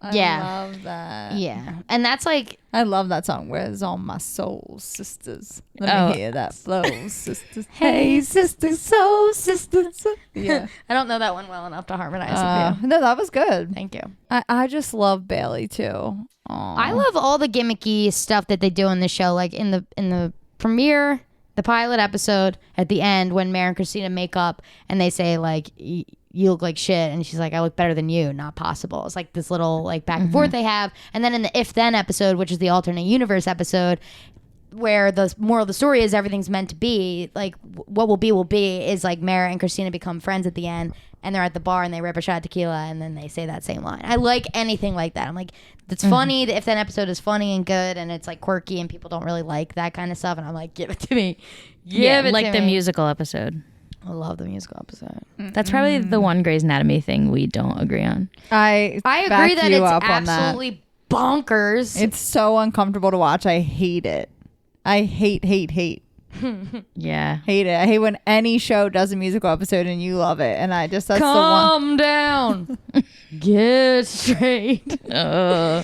I Yeah. love that. Yeah, and that's like I love that song. Where's all my soul sisters? Let Oh. me hear that flow, sisters. Hey, sisters, soul sisters. Yeah. I don't know that one well enough to harmonize with you. No, that was good. Thank you. I just love Bailey too. Aw. I love all the gimmicky stuff that they do in the show, like in the premiere, the pilot episode, at the end when Mare and Christina make up and they say like you look like shit, and she's like, I look better than you. Not possible. It's like this little like back and forth they have. And then in the If Then episode, which is the alternate universe episode, where the moral of the story is everything's meant to be, like what will be, is like Mara and Christina become friends at the end, and they're at the bar and they rip a shot of tequila and then they say that same line. I like anything like that. I'm like, it's funny. The If Then episode is funny and good, and it's like quirky, and people don't really like that kind of stuff, and I'm like, give it to me. Give it like to the me. musical episode. I love the musical episode. That's probably the one Grey's Anatomy thing we don't agree on. I I back agree that you it's up on that. absolutely bonkers. It's so uncomfortable to watch. I hate it. I hate Yeah. it. I hate when any show does a musical episode and you love it. And I just that's the one. Calm down. Get straight. Uh,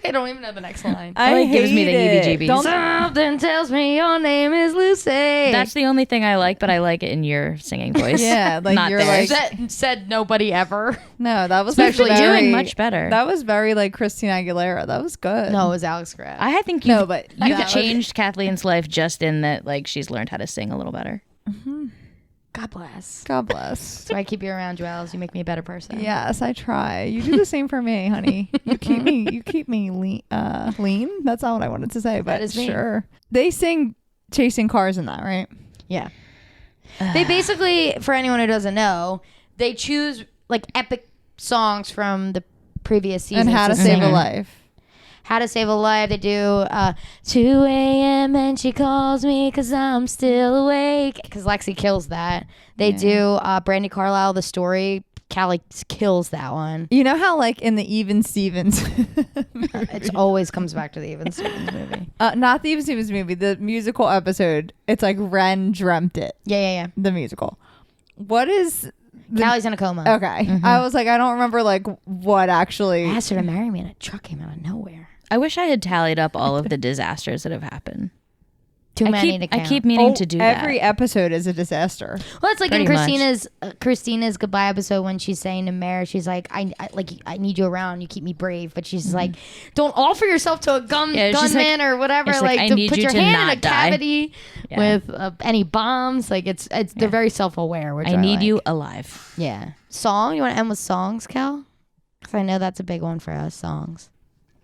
I don't even know the next line. I It gives me the hate it. heebie-jeebies. Don't- Something tells me your name is Lucy. that's the only thing I like, but I like it in your singing voice. Yeah, like Not you're theirs. like said nobody ever. no, that was You've been very, doing much better. That was very like Christina Aguilera. That was good. No, it was Alex Grab. I think you've, No, but you've that was- changed Kathleen's life just in that, like, she's learned how to sing a little better. God bless. God bless. So I keep you around, Joelle. You make me a better person. Yes, I try. You do the same for me, honey. You keep me lean. Lean. That's not what I wanted to say, but is me. sure. They sing "Chasing Cars" in that, right? Yeah. They basically, for anyone who doesn't know, they choose like epic songs from the previous season. And "How to Save a Life." How to Save a Life. They do 2 a.m. and she calls me because I'm still awake. Because Lexi kills that. They do Brandy Carlisle, The Story. Callie kills that one. You know how like in the Even Stevens, It always comes back to the Even Stevens movie. not the Even Stevens movie, the musical episode. It's like Ren dreamt it. Yeah. The musical. What is? Callie's in a coma. Okay, I was like, I don't remember like what actually. I asked her to marry me and a truck came out of nowhere. I wish I had tallied up all of the disasters that have happened. Too many to I count. keep meaning to do every that. episode is a disaster. Well, it's like in Pretty much. Christina's goodbye episode when she's saying to Mare, she's like, I need you around. You keep me brave. But she's like, don't offer yourself to a Yeah, she's gunman like- or whatever. she's Like, like, I to need put you your to hand in not a die. cavity Yeah. with any bombs. Like they're very self aware. I need like. you alive. Yeah. Song. You want to end with songs, Cal? Because I know that's a big one for us. Songs.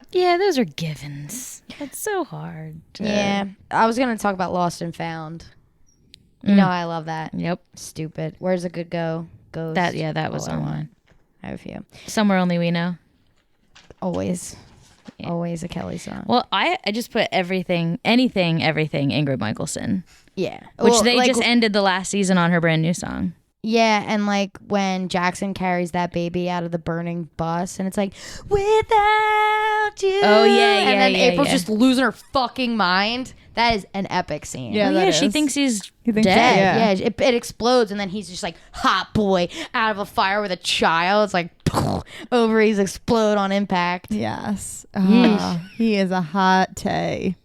Yeah, those are givens. It's so hard. Yeah. I was gonna talk about Lost and Found. You know I love that. Yep. Stupid. Where's a good go? Ghost. That was All I on Want. one. I have a few. Somewhere Only We Know. Always. Yeah. Always a Kelly song. Well, I just put everything Ingrid Michaelson, Yeah. which Well, they like, just ended the last season on her brand new song. Yeah, and like when Jackson carries that baby out of the burning bus and it's like, without you. Oh, yeah, And then yeah, April's yeah. just losing her fucking mind. That is an epic scene. Yeah, Oh, that yeah, she is. thinks he's You think dead. so? Yeah, Yeah. it explodes and then he's just like hot boy out of a fire with a child. It's like ovaries explode on impact. Yes. Yeesh. He is a hot tay.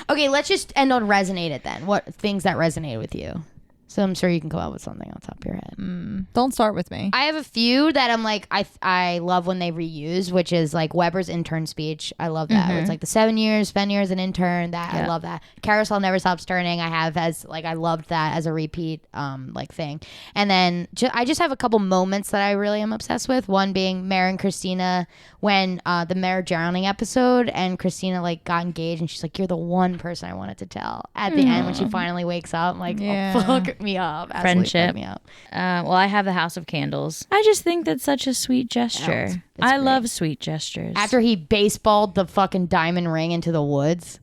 Okay, let's just end on resonated then. What things that resonated with you? So I'm sure you can come up with something on top of your head. Don't start with me. I have a few that I'm like I love when they reuse, which is like Weber's intern speech. I love that. Where it's like the 7 years, spend years an intern. That I love that. Carousel Never Stops Turning. I have as like I loved that as a repeat like thing. And then I just have a couple moments that I really am obsessed with. One being Mare and Christina when the Mare drowning episode and Christina like got engaged and she's like, you're the one person I wanted to tell. At the end when she finally wakes up, I'm like, Yeah. oh, fuck me up. Absolutely Friendship. fuck me up. Well, I have the House of Candles. I just think that's such a sweet gesture. it's I great. love sweet gestures. After he baseballed the fucking diamond ring into the woods.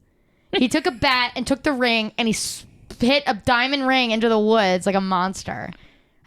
He took a bat and took the ring and he hit a diamond ring into the woods like a monster.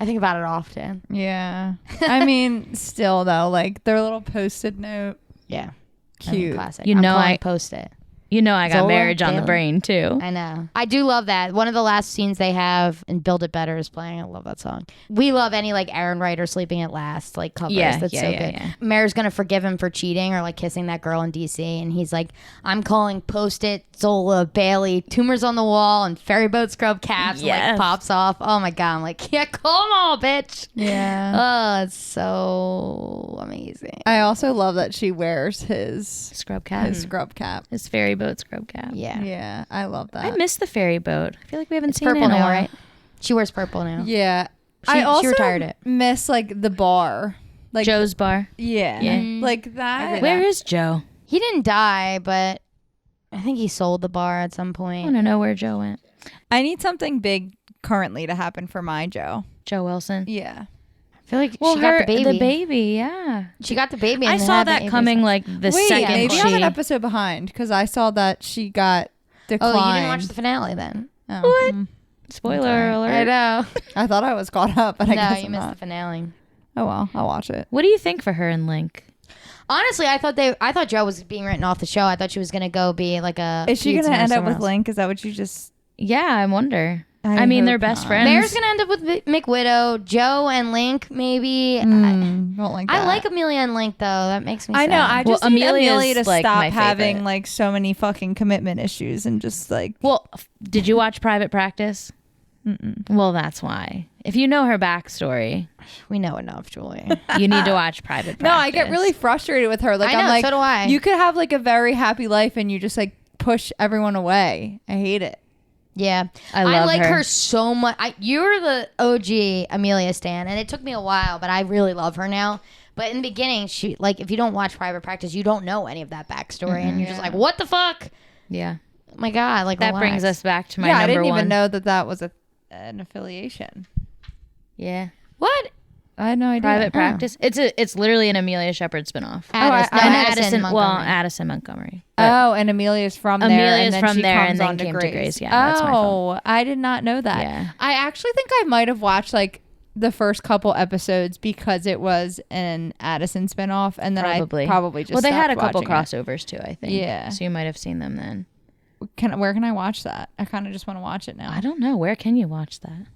I think about it often. Yeah. I mean, still though, like their little Post-it note. Yeah. Cute. Classic. You know, I post it. You know, I got Zola Marriage on the Bailey. Brain too. I know. I do love that. One of the last scenes they have in Build It Better is playing. I love that song. We love any like Aaron Ryder Sleeping at Last like covers. That's so good. Yeah. Mayor's gonna forgive him for cheating or like kissing that girl in DC, and he's like, I'm calling Post-it, Zola, Bailey, tumors on the wall, and ferry boat scrub caps. Yes. And, like pops off. Oh my god! I'm like, yeah, call them all, bitch. Yeah. Oh, it's so amazing. I also love that she wears his Scrub cap. his scrub cap. His ferry boat scrub cap. Yeah. Yeah, I love that. I miss the ferry boat. I feel like we haven't seen Purple it in a now, while. right? She wears purple now. Yeah. She I also retired it. miss like the bar. Like Joe's bar. Yeah. Yeah. Like that. Where is Joe? He didn't die, but I think he sold the bar at some I point. want to know where Joe went. I need something big currently to happen for my Joe. Joe Wilson. Yeah. I feel like Well, she got the baby. the baby, yeah. She got the baby. I And then saw had the that baby. coming like the Wait, second maybe she. I'm an episode behind because I saw that she got declined. Oh, you didn't watch the finale then? Oh, What? mm. Spoiler Sorry. alert. I know. I thought I was caught up, but I No, guess you I'm missed not. the finale. Oh well, I'll watch it. What do you think for her and Link? Honestly, I thought Joe was being written off the show. I thought she was gonna go be like a. Is she feud gonna singer end up somewhere with else. Link? Is that what you just? Yeah, I wonder. I I mean, hope they're best not. friends. Mayor's gonna end up with McWidow, Joe and Link maybe. Don't like that. I like Amelia and Link though. That makes me. I know. sad. I Well, just need Amelia's, Amelia to like, stop my having favorite. like so many fucking commitment issues and just like. Well, did you watch Private Practice? Well, that's why. If you know her backstory, we know enough, Julie. you need to watch Private Practice. No, I get really frustrated with her. Like I know, I'm like, so do I. you could have like a very happy life and you just like push everyone away. I hate it. Yeah, I love like her. her so much. You're the OG Amelia stan, and it took me a while, but I really love her now. But in the beginning, she like if you don't watch Private Practice, you don't know any of that backstory, and you're just like, what the fuck? Yeah. Oh my god, like That relax. brings us back to my Yeah, number I didn't one. even know that was an affiliation. Yeah. What? I had no idea. Private Practice. It's literally an Amelia Shepherd spinoff. Addison, I- And Addison Montgomery. Addison Montgomery. Oh, and Amelia's from there. Amelia's and then from she there comes and then on to came to Grace. Grace. Yeah, that's my fault. I did not know that. Yeah. I actually think I might have watched like the first couple episodes because it was an Addison spinoff, and then Probably. I probably just Well, they had a stopped couple watching it. crossovers too, I think. Yeah. So you might have seen them then. Where can I watch that? I kind of just want to watch it now. I don't know. Where can you watch that?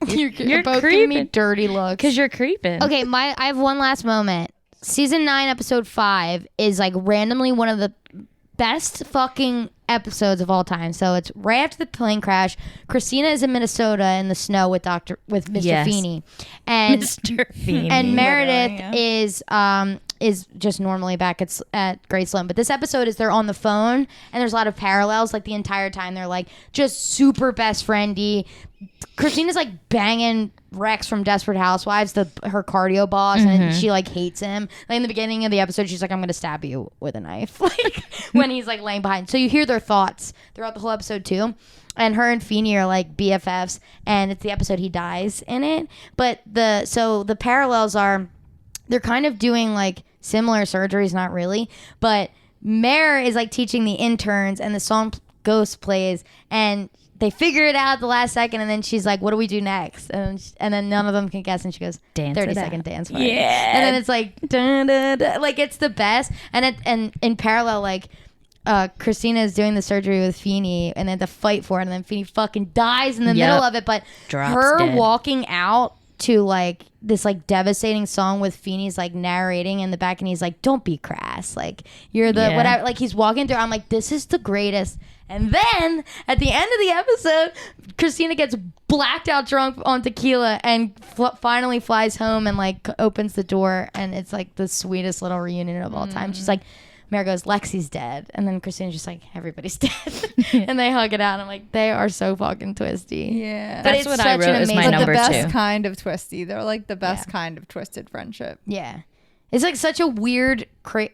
You're both giving me creeping. dirty looks. Because you're creeping. Okay, I have one last moment. Season 9, episode 5 is like randomly one of the best fucking episodes of all time. So it's right after the plane crash. Christina is in Minnesota in the snow with Mr. Yes. Feeney, and Mr. Feeney. and Meredith yeah. is just normally back at Great Sloan. But this episode is they're on the phone, and there's a lot of parallels. Like the entire time they're like just super best friendy. Christina's like banging Rex from Desperate Housewives, her cardio boss, and she like hates him. Like in the beginning of the episode, she's like, "I'm gonna stab you with a knife," like when he's like laying behind. So you hear their thoughts throughout the whole episode too. And her and Feeney are like BFFs, and it's the episode he dies in it. But the parallels are they're kind of doing like similar surgeries, not really, but Mare is like teaching the interns, and the song Ghost plays, and they figure it out at the last second, and then she's like, "What do we do next?" And then none of them can guess, and she goes, Dance 30-second it out. dance party. Yeah. And then it's like, dun, dun, dun, like it's the best. And in parallel, like Christina is doing the surgery with Feeney, and they have to fight for it, and then Feeney fucking dies in the Yep. middle of it. But Drops her dead. walking out to like this like devastating song with Feeney's like narrating in the back, and he's like, "Don't be crass, like you're the Yeah. whatever." Like he's walking through. I'm like, this is the greatest. And then at the end of the episode, Christina gets blacked out drunk on tequila and finally flies home and like opens the door, and it's like the sweetest little reunion of all time. She's like, Mare goes, "Lexi's dead," and then Christina's just like, "Everybody's dead," and they hug it out. I'm like, they are so fucking twisty. Yeah. But That's it's what such I an wrote as my amazing- But number the best two. kind of twisty. They're like the best Yeah. kind of twisted friendship. Yeah. It's like such a weird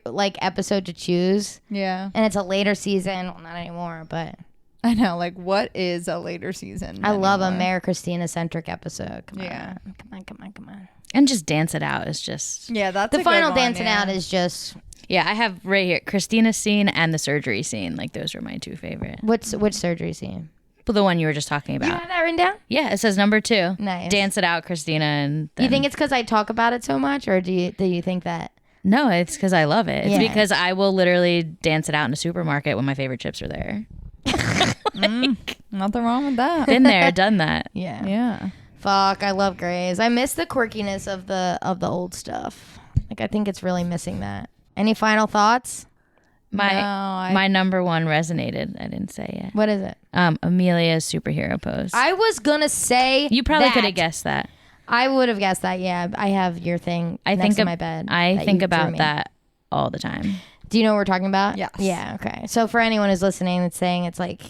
like episode to choose, Yeah. and it's a later season. Well, not anymore, but I know. Like, what is a later season? I love a anymore? Mare Christina centric episode. Come Yeah. on, come on. And just Dance It Out is just. Yeah, that's The a final good one, dancing yeah. out is just Yeah, I have right here Christina's scene and the surgery scene. Like those are my two favorite. which surgery scene? The one you were just talking You about. have that written down? Yeah, it says number 2. Nice. Dance it out, Christina. And You think it's because I talk about it so much, or do you think that? No, it's because I love it. It's Yeah. because I will literally dance it out in a supermarket when my favorite chips are there. Nothing wrong with that. Been there, done that. Yeah. Yeah. Fuck, I love Grey's. I miss the quirkiness of the old stuff. Like, I think it's really missing that. Any final thoughts? My number 1 resonated. I didn't say yet. What is it? Amelia's superhero pose. I was gonna say You probably that. could have guessed that. I would have guessed that. Yeah, I have your thing next to my bed. I that think you drew about me. that all the time. Do you know what we're talking about? Yes. Yeah. Okay. So for anyone who's listening, it's saying it's like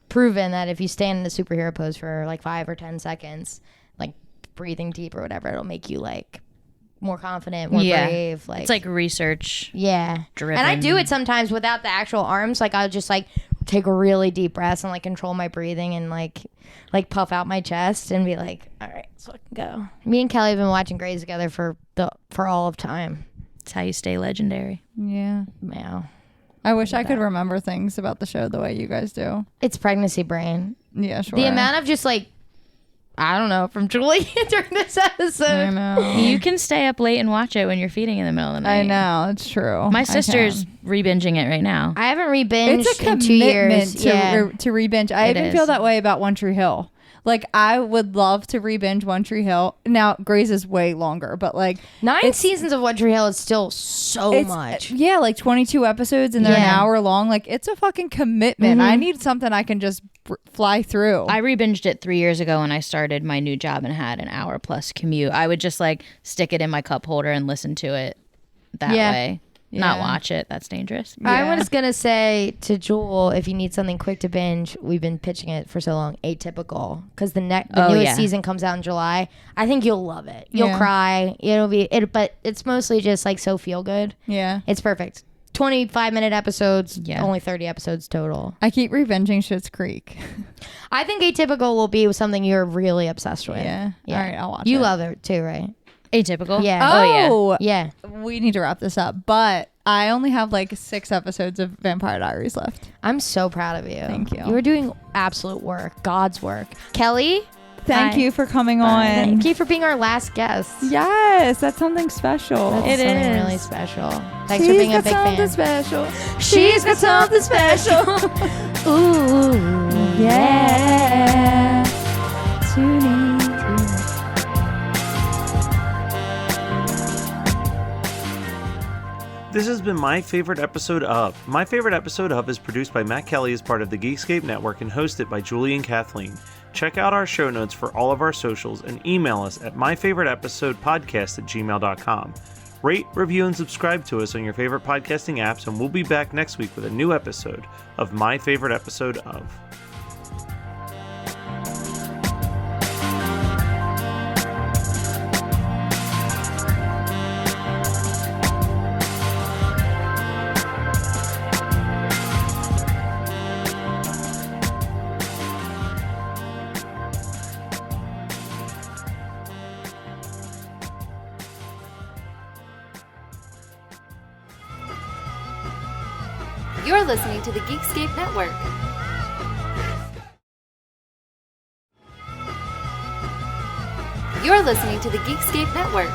proven that if you stand in the superhero pose for like 5 or 10 seconds, like breathing deep or whatever, it'll make you like more confident, more brave. Like it's like research. yeah. driven. And I do it sometimes without the actual arms. Like I'll just like take really deep breaths and like control my breathing and like puff out my chest and be like, all right, so I can go. Me and Kelly have been watching Grey's together for all of time. It's how you stay legendary. Yeah. Yeah. I wish I could remember things about the show the way you guys do. It's pregnancy brain. Yeah, sure. The amount of just like, I don't know, from Julie during this I episode. know. You can stay up late and watch it when you're feeding in the middle of the night. I know. It's true. My I sister's can. re-binging it right now. I haven't re-binged It's a in 2 years. commitment to re-binge. I It even is. feel that way about One Tree Hill. Like, I would love to re-binge One Tree Hill. Now, Grey's is way longer, but like 9 seasons of One Tree Hill is still so it's, much. Yeah, like 22 episodes and they're an Yeah. hour long. Like, it's a fucking commitment. I need something I can just fly through. I re-binged it 3 years ago when I started my new job and had an hour plus commute. I would just like stick it in my cup holder and listen to it that Yeah. way. Not Yeah. watch it. That's dangerous. Yeah. I was gonna say to Jewel, if you need something quick to binge, we've been pitching it for so long. Atypical, because the Oh, newest yeah. season comes out in July. I think you'll love it. You'll Yeah. cry. It'll be it, but it's mostly just like so feel good. Yeah. It's perfect. 25-minute episodes. Yeah. Only 30 episodes total. I keep re-binging Schitt's Creek. I think Atypical will be something you're really obsessed with. Yeah. All right, I'll watch You it. love it too, right? Atypical. Yeah. Oh, Yeah. We need to wrap this up, but I only have like 6 episodes of Vampire Diaries left. I'm so proud of you. Thank you. You are doing absolute work. God's work. Kelly, Thank Hi. you for coming on. thank you for being our last guest. Yes, that's something special. That's It something is. really special. Thanks for being a big fan. special. She's got something special. Ooh, Yeah. Tune in. This has been My Favorite Episode Of. My Favorite Episode Of is produced by Matt Kelly as part of the Geekscape Network and hosted by Julie and Kathleen. Check out our show notes for all of our socials and email us at myfavoriteepisodepodcast@gmail.com. Rate, review, and subscribe to us on your favorite podcasting apps, and we'll be back next week with a new episode of My Favorite Episode Of. You're listening to the Geekscape Network. You're listening to the Geekscape Network.